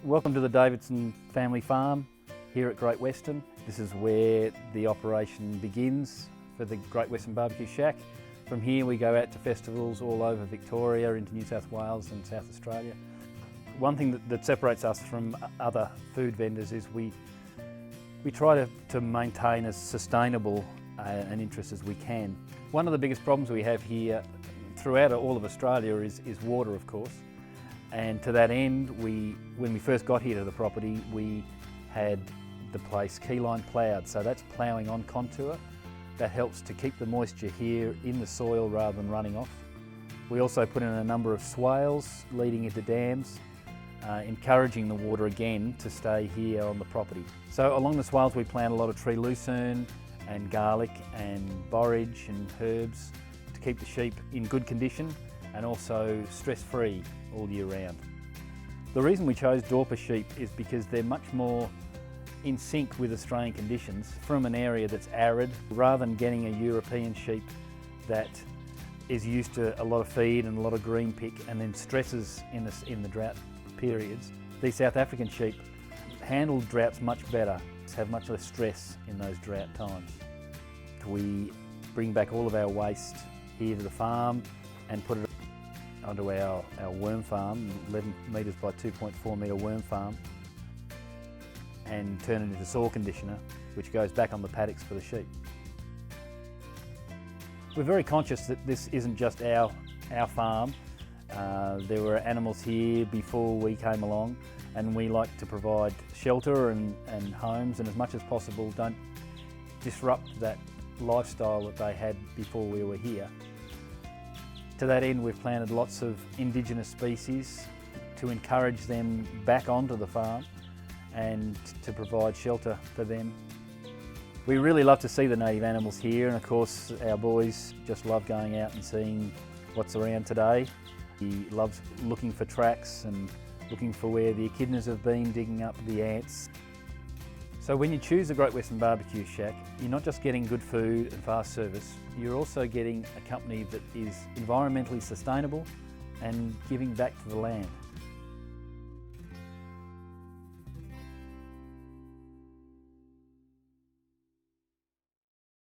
Welcome to the Davidson family farm here at Great Western. This is where the operation begins for the Great Western BBQ Shack. From here we go out to festivals all over Victoria, into New South Wales and South Australia. One thing that separates us from other food vendors is we try to maintain as sustainable an interest as we can. One of the biggest problems we have here throughout all of Australia is water, of course. And to that end, when we first got here to the property, we had the place keyline ploughed, so that's ploughing on contour. That helps to keep the moisture here in the soil rather than running off. We also put in a number of swales leading into dams, encouraging the water again to stay here on the property. So along the swales we plant a lot of tree lucerne and garlic and borage and herbs to keep the sheep in good condition and also stress-free all year round. The reason we chose Dorper sheep is because they're much more in sync with Australian conditions from an area that's arid, rather than getting a European sheep that is used to a lot of feed and a lot of green pick and then stresses in the drought periods. These South African sheep handle droughts much better, have much less stress in those drought times. We bring back all of our waste here to the farm and put it onto our worm farm, 11 metres by 2.4 metre worm farm, and turn it into soil conditioner, which goes back on the paddocks for the sheep. We're very conscious that this isn't just our farm. There were animals here before we came along, and we like to provide shelter and homes, and as much as possible don't disrupt that lifestyle that they had before we were here. To that end, we've planted lots of indigenous species to encourage them back onto the farm and to provide shelter for them. We really love to see the native animals here, and of course our boys just love going out and seeing what's around today. He loves looking for tracks and looking for where the echidnas have been, digging up the ants. So when you choose the Great Western BBQ Shack, you're not just getting good food and fast service, you're also getting a company that is environmentally sustainable and giving back to the land.